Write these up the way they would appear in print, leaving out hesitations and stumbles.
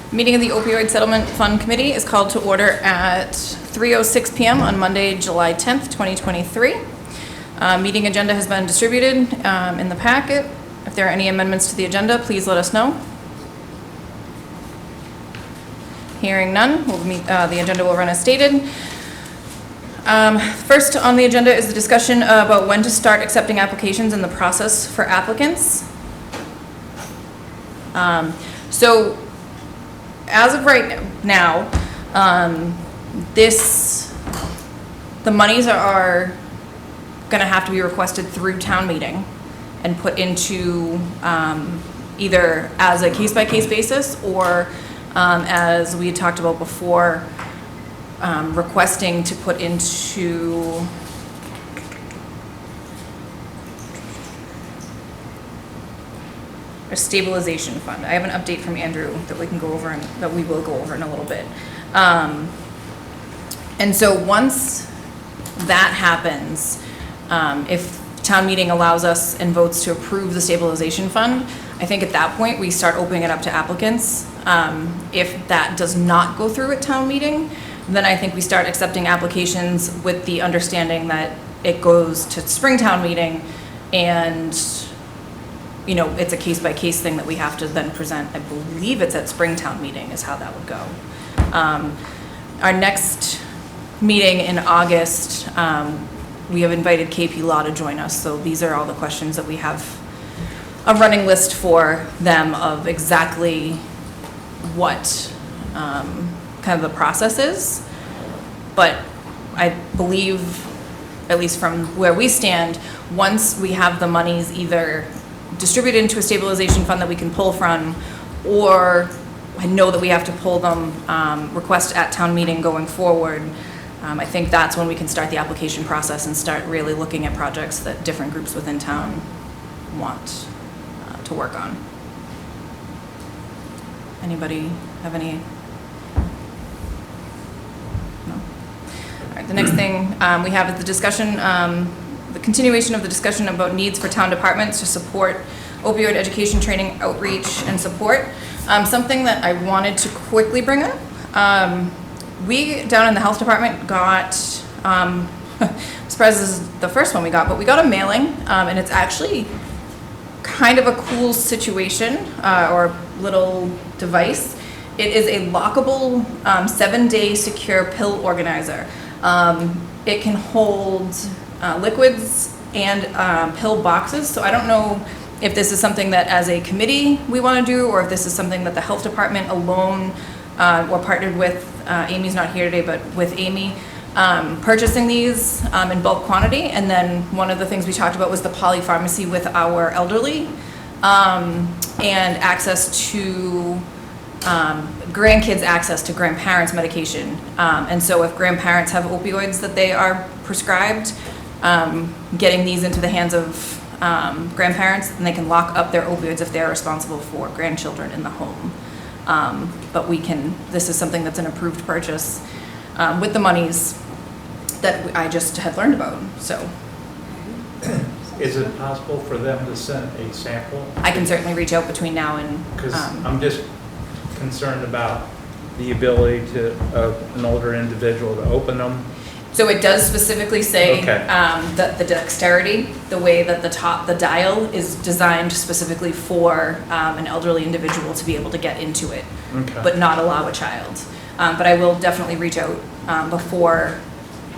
Meeting of the Opioid Settlement Fund Committee is called to order at 3:06 p.m. on Monday, July 10th, 2023. Meeting agenda has been distributed in the packet. If there are any amendments to the agenda, please let us know. Hearing none, the agenda will run as stated. First on the agenda is the discussion about when to start accepting applications and the process for applicants. So as of right now, the monies are going to have to be requested through town meeting and put into either as a case-by-case basis or as we had talked about before, requesting to put into a stabilization fund. I have an update from Andrew that we can go over and that we will go over in a little bit. And so once that happens, if town meeting allows us and votes to approve the stabilization fund, I think at that point we start opening it up to applicants. If that does not go through at town meeting, then I think we start accepting applications with the understanding that it goes to Springtown meeting and it's a case-by-case thing that we have to then present. I believe it's at Springtown meeting is how that would go. Our next meeting in August, we have invited KP Law to join us. So these are all the questions that we have a running list for them of exactly what kind of the process is. But I believe, at least from where we stand, once we have the monies either distributed into a stabilization fund that we can pull from, or I know that we have to pull them, request at town meeting going forward, I think that's when we can start the application process and start really looking at projects that different groups within town want to work on. Anybody have any? No? All right, the next thing we have is the discussion, the continuation of the discussion about needs for town departments to support opioid education, training, outreach, and support. Something that I wanted to quickly bring up. We, down in the health department, got, I'm surprised this is the first one we got, but we got a mailing, and it's actually kind of a cool situation, or little device. It is a lockable 7-day secure pill organizer. It can hold liquids and pill boxes. So I don't know if this is something that as a committee we want to do, or if this is something that the health department alone or partnered with, Amy's not here today, but with Amy, purchasing these in bulk quantity. And then one of the things we talked about was the polypharmacy with our elderly, and access to grandkids' access to grandparents' medication. And so if grandparents have opioids that they are prescribed, getting these into the hands of grandparents, and they can lock up their opioids if they're responsible for grandchildren in the home. But this is something that's an approved purchase with the monies that I just had learned about, so. Is it possible for them to send a sample? I can certainly reach out between now and. Because I'm just concerned about the ability of an older individual to open them. So it does specifically say okay. the dexterity, the way that the dial is designed specifically for an elderly individual to be able to get into it, okay. but not allow a child. But I will definitely reach out before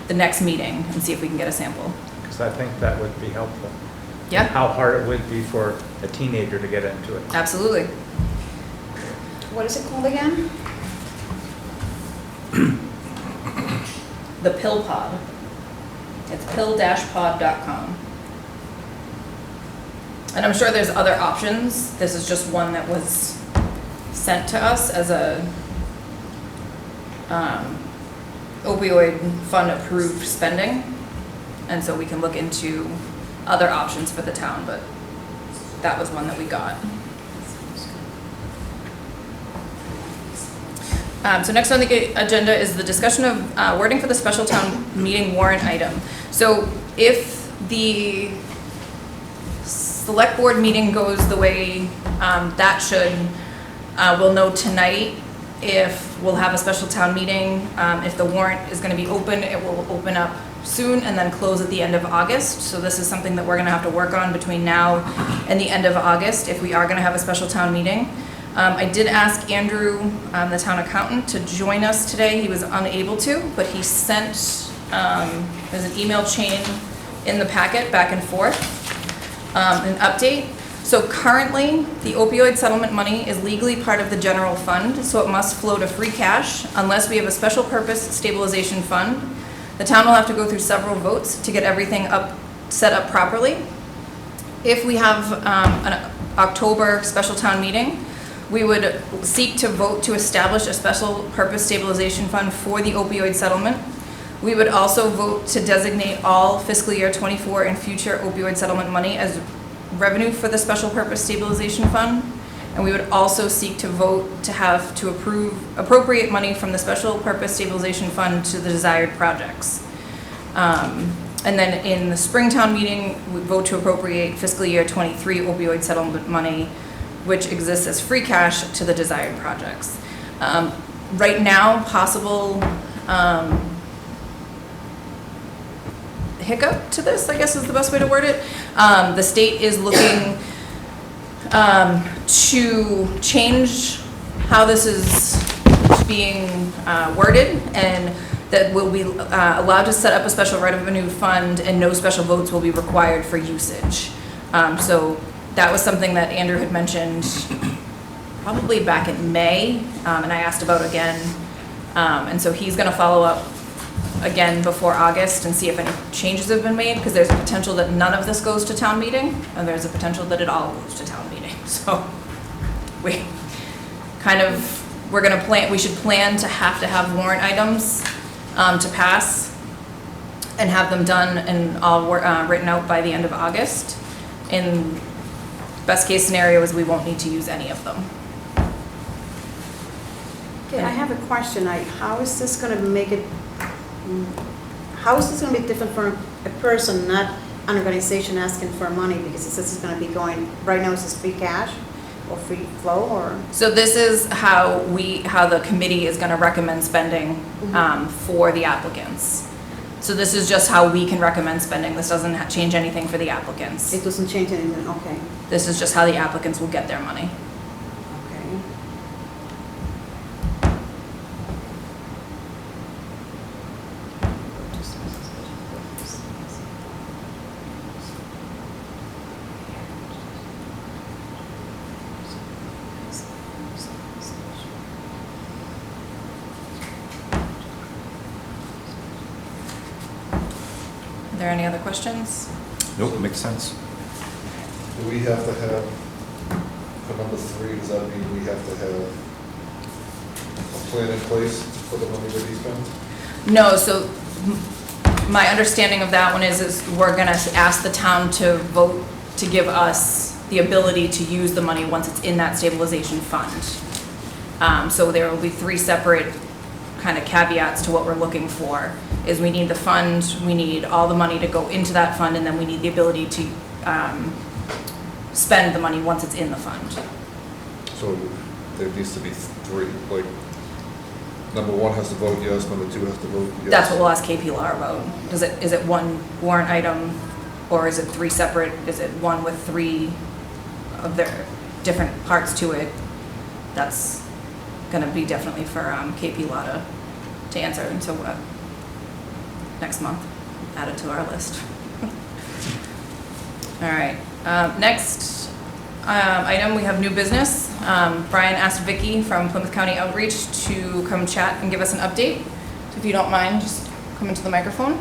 the next meeting and see if we can get a sample. Because I think that would be helpful. Yeah. How hard it would be for a teenager to get into it. Absolutely. What is it called again? The Pill Pod. It's pill-pod.com. And I'm sure there's other options. This is just one that was sent to us as a opioid fund approved spending. And so we can look into other options for the town, but that was one that we got. So next on the agenda is the discussion of wording for the special town meeting warrant item. So if the select board meeting goes the way that should, we'll know tonight if we'll have a special town meeting. If the warrant is going to be open, it will open up soon and then close at the end of August. So this is something that we're going to have to work on between now and the end of August if we are going to have a special town meeting. I did ask Andrew, the town accountant, to join us today. He was unable to, but he sent, there's an email chain in the packet back and forth, an update. So currently, the opioid settlement money is legally part of the general fund, so it must flow to free cash unless we have a special purpose stabilization fund. The town will have to go through several votes to get everything set up properly. If we have an October special town meeting, we would seek to vote to establish a special purpose stabilization fund for the opioid settlement. We would also vote to designate all fiscal year '24 and future opioid settlement money as revenue for the special purpose stabilization fund. And we would also seek to vote to appropriate money from the special purpose stabilization fund to the desired projects. And then in the Springtown meeting, we vote to appropriate fiscal year '23 opioid settlement money, which exists as free cash, to the desired projects. Right now, possible hiccup to this, I guess is the best way to word it. The state is looking to change how this is being worded, and that we'll be allowed to set up a special revenue fund and no special votes will be required for usage. So that was something that Andrew had mentioned probably back in May, and I asked about again. And so he's gonna follow up again before August and see if any changes have been made, because there's a potential that none of this goes to town meeting, and there's a potential that it all goes to town meeting. So we should plan to have warrant items to pass and have them done and all written out by the end of August. In best case scenario is we won't need to use any of them. Okay, I have a question. How is this going to make it, how is this going to be different for a person, not an organization asking for money? Because it says it's going to be going, right now it says free cash or free flow, or? So this is how the committee is going to recommend spending for the applicants. So this is just how we can recommend spending. This doesn't change anything for the applicants. It doesn't change anything, okay. This is just how the applicants will get their money. Okay. Are there any other questions? Nope, makes sense. Do we have to have, for number 3, does that mean we have to have a plan in place for the money that he spends? No, so my understanding of that one is we're gonna ask the town to vote to give us the ability to use the money once it's in that stabilization fund. So there will be 3 separate kind of caveats to what we're looking for. Is we need the fund, we need all the money to go into that fund, and then we need the ability to spend the money once it's in the fund. So there needs to be 3, like, number 1 has to vote yes, number 2 has to vote yes. That's what we'll ask KP Law about. Is it one warrant item, or is it 3 separate? Is it one with 3 of their different parts to it? That's gonna be definitely for KP Law to answer, and so next month, add it to our list. All right, next item, we have new business. Brian asked Vicky from Plymouth County Outreach to come chat and give us an update. So if you don't mind, just come into the microphone.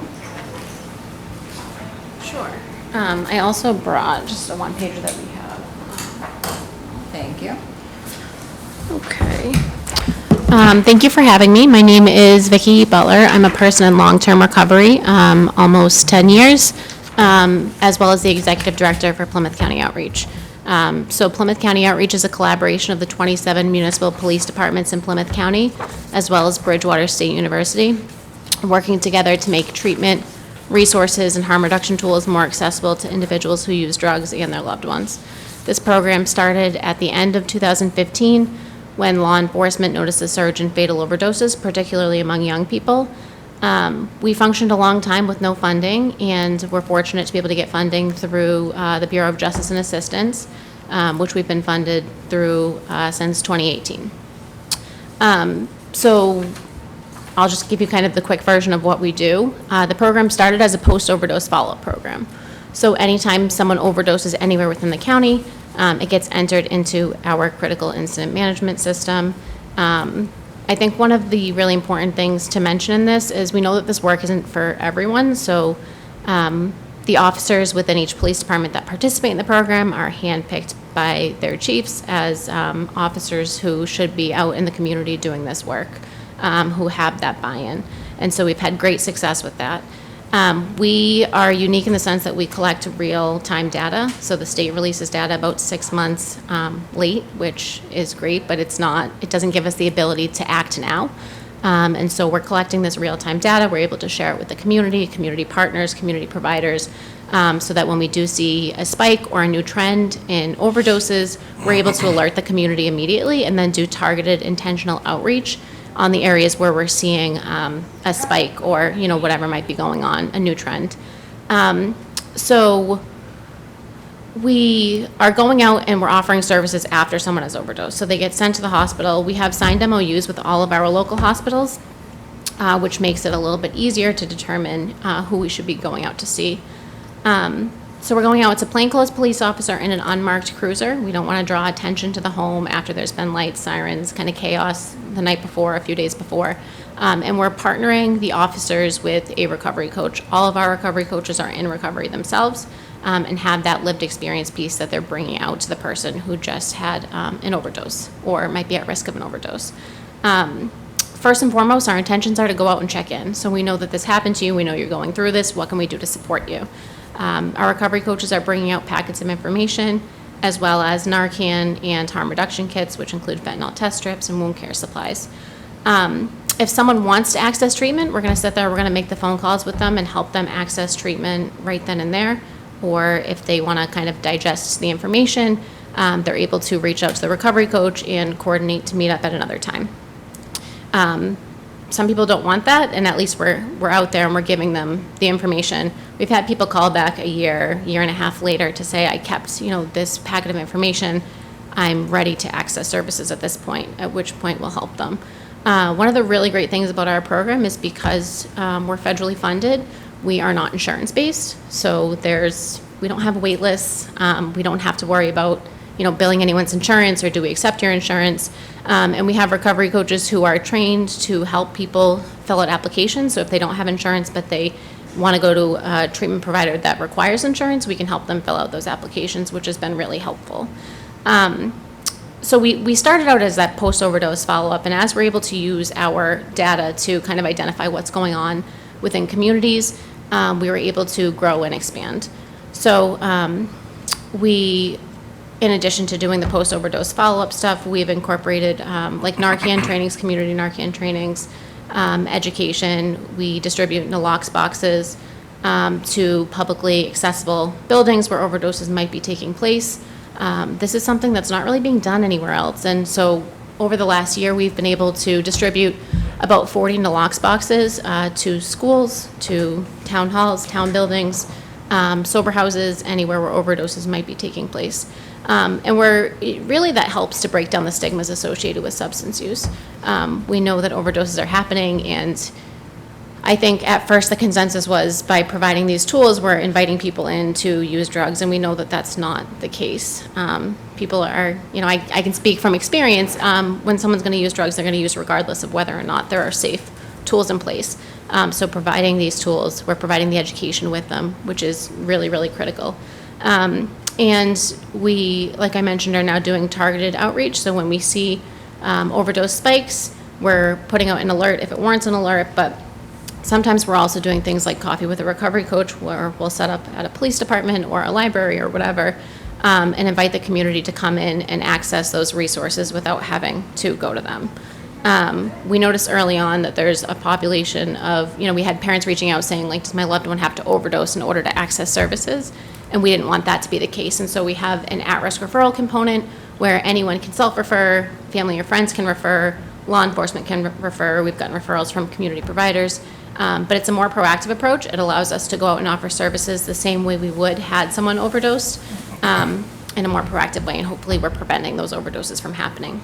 Sure. I also brought just a one-pager that we have. Thank you. Okay. Thank you for having me. My name is Vicki Butler. I'm a person in long-term recovery, almost 10 years, as well as the executive director for Plymouth County Outreach. So Plymouth County Outreach is a collaboration of the 27 municipal police departments in Plymouth County, as well as Bridgewater State University, working together to make treatment, resources, and harm reduction tools more accessible to individuals who use drugs and their loved ones. This program started at the end of 2015 when law enforcement noticed a surge in fatal overdoses, particularly among young people. We functioned a long time with no funding, and we're fortunate to be able to get funding through the Bureau of Justice and Assistance, which we've been funded through since 2018. So I'll just give you kind of the quick version of what we do. The program started as a post-overdose follow-up program. So anytime someone overdoses anywhere within the county, it gets entered into our critical incident management system. I think one of the really important things to mention in this is we know that this work isn't for everyone, so the officers within each police department that participate in the program are handpicked by their chiefs as officers who should be out in the community doing this work, who have that buy-in. And so we've had great success with that. We are unique in the sense that we collect real-time data. So the state releases data about 6 months late, which is great, but it doesn't give us the ability to act now. And so we're collecting this real-time data. We're able to share it with the community partners, community providers, so that when we do see a spike or a new trend in overdoses, we're able to alert the community immediately and then do targeted intentional outreach on the areas where we're seeing a spike or, whatever might be going on, a new trend. So we are going out and we're offering services after someone has overdosed. So they get sent to the hospital. We have signed MOUs with all of our local hospitals, which makes it a little bit easier to determine who we should be going out to see. So we're going out, it's a plainclothes police officer in an unmarked cruiser. We don't want to draw attention to the home after there's been lights, sirens, kind of chaos the night before, a few days before. And we're partnering the officers with a recovery coach. All of our recovery coaches are in recovery themselves and have that lived experience piece that they're bringing out to the person who just had an overdose or might be at risk of an overdose. First and foremost, our intentions are to go out and check in. So we know that this happened to you. We know you're going through this. What can we do to support you? Our recovery coaches are bringing out packets of information, as well as Narcan and harm reduction kits, which include fentanyl test strips and wound care supplies. If someone wants to access treatment, we're going to sit there, we're going to make the phone calls with them and help them access treatment right then and there. Or if they want to kind of digest the information, they're able to reach out to the recovery coach and coordinate to meet up at another time. Some people don't want that, and at least we're out there and we're giving them the information. We've had people call back a year and a half later to say, I kept, this packet of information. I'm ready to access services at this point, at which point we'll help them. One of the really great things about our program is because we're federally funded, we are not insurance-based. So we don't have wait lists. We don't have to worry about billing anyone's insurance or do we accept your insurance. And we have recovery coaches who are trained to help people fill out applications. So if they don't have insurance but they want to go to a treatment provider that requires insurance, we can help them fill out those applications, which has been really helpful. So we started out as that post-overdose follow-up, and as we're able to use our data to kind of identify what's going on within communities, we were able to grow and expand. So in addition to doing the post-overdose follow-up stuff, we've incorporated like Narcan trainings, community Narcan trainings, education. We distribute nalox boxes to publicly accessible buildings where overdoses might be taking place. This is something that's not really being done anywhere else. And so over the last year, we've been able to distribute about 40 nalox boxes to schools, to town halls, town buildings, sober houses, anywhere where overdoses might be taking place. And really that helps to break down the stigmas associated with substance use. We know that overdoses are happening, and I think at first the consensus was by providing these tools, we're inviting people in to use drugs, and we know that that's not the case. People are, I can speak from experience, when someone's going to use drugs, they're going to use regardless of whether or not there are safe tools in place. So providing these tools, we're providing the education with them, which is really, really critical. And we, like I mentioned, are now doing targeted outreach. So when we see overdose spikes, we're putting out an alert if it warrants an alert, but sometimes we're also doing things like coffee with a recovery coach, where we'll set up at a police department or a library or whatever, and invite the community to come in and access those resources without having to go to them. We noticed early on that there's a population of, we had parents reaching out saying, like, does my loved one have to overdose in order to access services? And we didn't want that to be the case. And so we have an at-risk referral component where anyone can self-refer, family or friends can refer, law enforcement can refer. We've gotten referrals from community providers. But it's a more proactive approach. It allows us to go out and offer services the same way we would had someone overdosed, in a more proactive way, and hopefully we're preventing those overdoses from happening.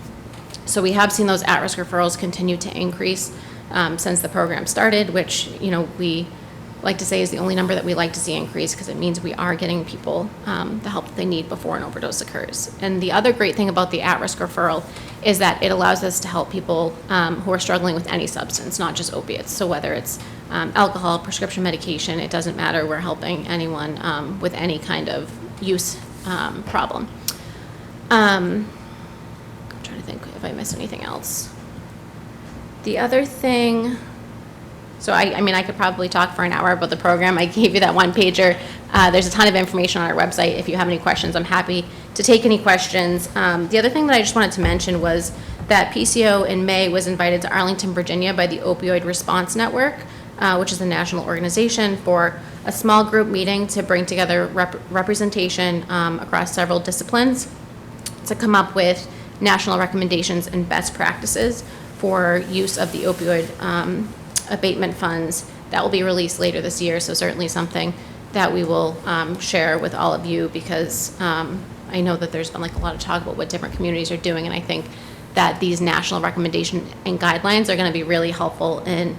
So we have seen those at-risk referrals continue to increase since the program started, which, we like to say is the only number that we like to see increase, because it means we are getting people the help that they need before an overdose occurs. And the other great thing about the at-risk referral is that it allows us to help people who are struggling with any substance, not just opiates. So whether it's alcohol, prescription medication, it doesn't matter. We're helping anyone with any kind of use problem. I'm trying to think if I missed anything else. The other thing, so I could probably talk for an hour about the program. I gave you that one pager. There's a ton of information on our website. If you have any questions, I'm happy to take any questions. The other thing that I just wanted to mention was that PCO in May was invited to Arlington, Virginia by the Opioid Response Network, which is a national organization, for a small group meeting to bring together representation across several disciplines to come up with national recommendations and best practices for use of the opioid abatement funds. That will be released later this year, so certainly something that we will share with all of you, because I know that there's been a lot of talk about what different communities are doing, and I think that these national recommendations and guidelines are going to be really helpful in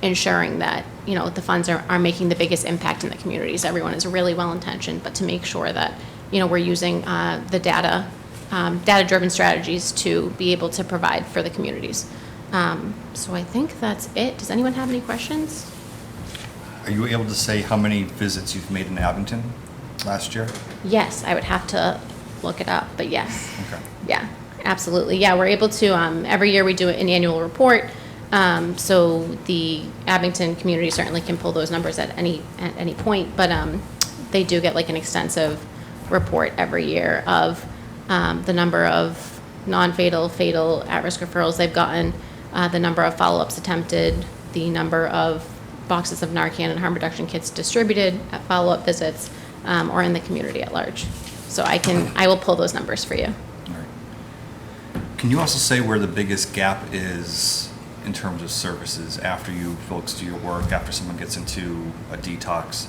ensuring that the funds are making the biggest impact in the communities. Everyone is really well intentioned, but to make sure that we're using the data-driven strategies to be able to provide for the communities. So I think that's it. Does anyone have any questions? Are you able to say how many visits you've made in Abington last year? Yes, I would have to look it up, but yes. Okay. Yeah, absolutely. Yeah, we're able to, every year we do an annual report. So the Abington community certainly can pull those numbers at any point, but they do get an extensive report every year of the number of non-fatal, fatal, at-risk referrals they've gotten, the number of follow-ups attempted, the number of boxes of Narcan and harm reduction kits distributed at follow-up visits, or in the community at large. So I will pull those numbers for you. All right. Can you also say where the biggest gap is in terms of services after you folks do your work, after someone gets into a detox?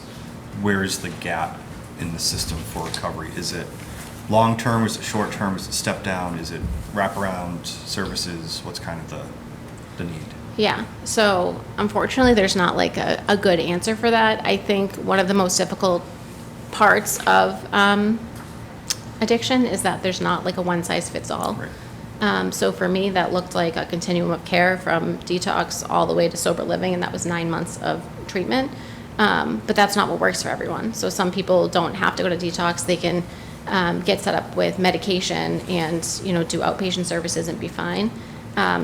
Where is the gap in the system for recovery? Is it long-term, is it short-term, is it step-down, is it wraparound services? What's kind of the need? Yeah, so unfortunately, there's not a good answer for that. I think one of the most difficult parts of addiction is that there's not a one-size-fits-all. Right. So for me, that looked like a continuum of care from detox all the way to sober living, and that was 9 months of treatment. But that's not what works for everyone. So some people don't have to go to detox. They can get set up with there and do outpatient services and be fine.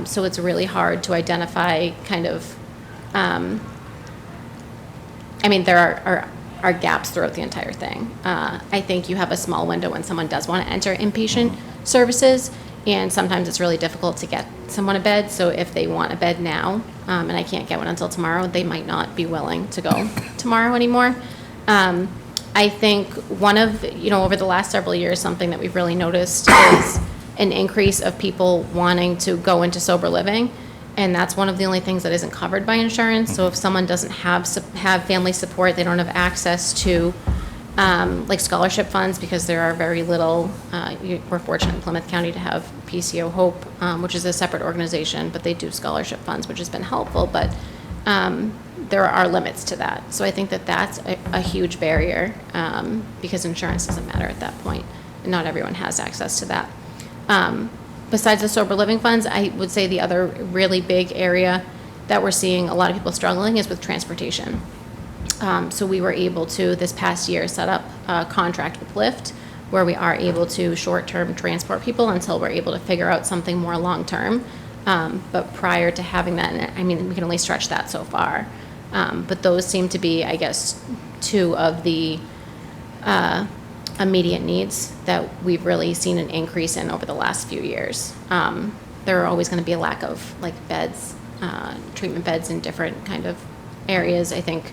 So it's really hard to identify kind of, there are gaps throughout the entire thing. I think you have a small window when someone does want to enter inpatient services, and sometimes it's really difficult to get someone a bed. So if they want a bed now, and I can't get one until tomorrow, they might not be willing to go tomorrow anymore. I think one of, over the last several years, something that we've really noticed is an increase of people wanting to go into sober living, and that's one of the only things that isn't covered by insurance. So if someone doesn't have family support, they don't have access to scholarship funds, because there are very little. We're fortunate in Plymouth County to have PCO Hope, which is a separate organization, but they do scholarship funds, which has been helpful, but there are limits to that. So I think that that's a huge barrier, because insurance doesn't matter at that point, and not everyone has access to that. Besides the sober living funds, I would say the other really big area that we're seeing a lot of people struggling is with transportation. So we were able to, this past year, set up a contract with Lyft, where we are able to short-term transport people until we're able to figure out something more long-term. But prior to having that, we can only stretch that so far. But those seem to be, I guess, two of the immediate needs that we've really seen an increase in over the last few years. There are always going to be a lack of beds, treatment beds in different kind of areas. I think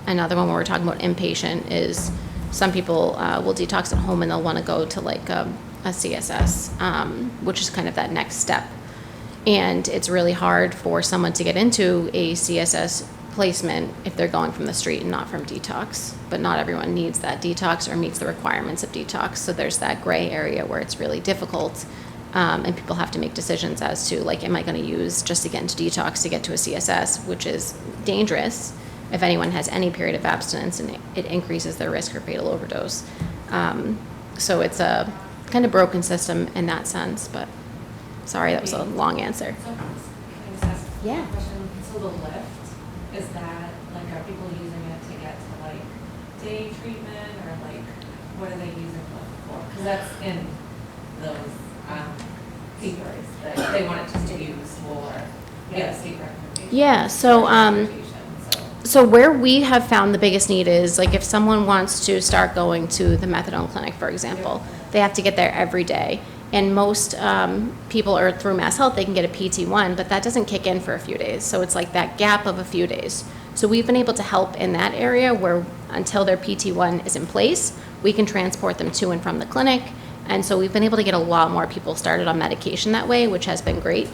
another one where we're talking about inpatient is some people will detox at home and they'll want to go to a CSS, which is kind of that next step. And it's really hard for someone to get into a CSS placement if they're going from the street and not from detox. But not everyone needs that detox or meets the requirements of detox. So there's that gray area where it's really difficult, and people have to make decisions as to, like, am I going to use just to get into detox to get to a CSS, which is dangerous if anyone has any period of abstinence, and it increases their risk for fatal overdose. So it's a kind of broken system in that sense, but sorry, that was a long answer. So, can I just ask Yeah. a question? So the lift, is that, like, are people using it to get to, like, day treatment, or, like, what are they using it for? Because that's in those, papers, that they want it just to use for, state recommendations. Yeah, so, So, So where we have found the biggest need is, like, if someone wants to start going to the methadone clinic, for example, they have to get there every day. And most people are through Mass Health, they can get a PT1, but that doesn't kick in for a few days. So it's like that gap of a few days. So we've been able to help in that area where until their PT1 is in place, we can transport them to and from the clinic. And so we've been able to get a lot more people started on medication that way, which has been great.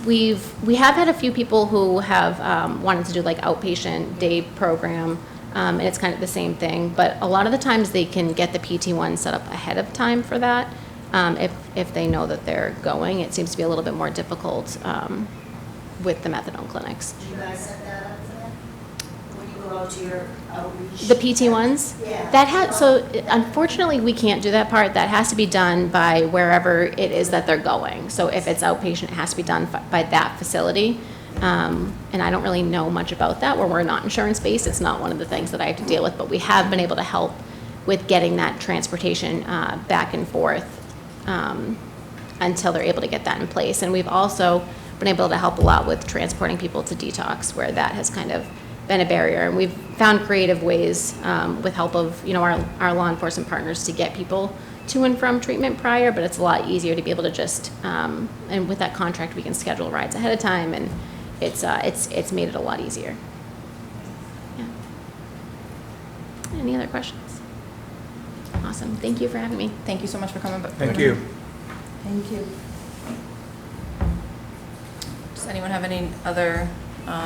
We have had a few people who have wanted to do like outpatient day program, and it's kind of the same thing. But a lot of the times they can get the PT1 set up ahead of time for that. If they know that they're going, it seems to be a little bit more difficult with the methadone clinics. Do you guys set that up for them? When you go out to your outreach? The PT1s? Yeah. That has, so unfortunately, we can't do that part. That has to be done by wherever it is that they're going. So if it's outpatient, it has to be done by that facility. And I don't really know much about that, where we're not insurance-based. It's not one of the things that I have to deal with, but we have been able to help with getting that transportation back and forth until they're able to get that in place. And we've also been able to help a lot with transporting people to detox, where that has kind of been a barrier. And we've found creative ways with help of, you know, our law enforcement partners to get people to and from treatment prior, but it's a lot easier to be able to just, and with that contract, we can schedule rides ahead of time, and it's made it a lot easier. Yeah. Any other questions? Awesome. Thank you for having me. Thank you so much for coming. Thank you. Thank you. Does anyone have any other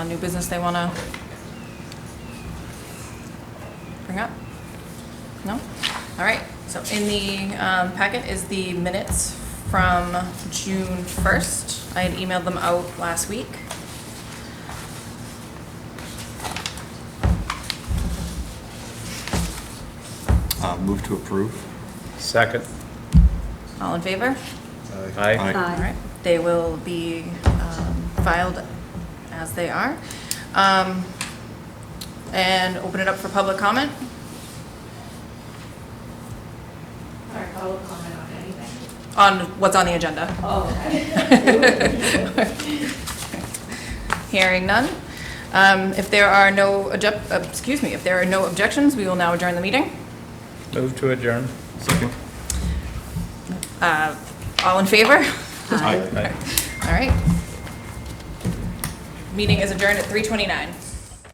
new business they want to bring up? No? All right. So in the packet is the minutes from June 1st. I had emailed them out last week. Move to approve. Second. All in favor? Aye. Aye. All right. They will be filed as they are. And open it up for public comment. Sorry, public comment on anything? On what's on the agenda. Oh, okay. Hearing none. If there are no if there are no objections, we will now adjourn the meeting. Move to adjourn. Second. All in favor? Aye. Aye. All right. Meeting is adjourned at 3:29.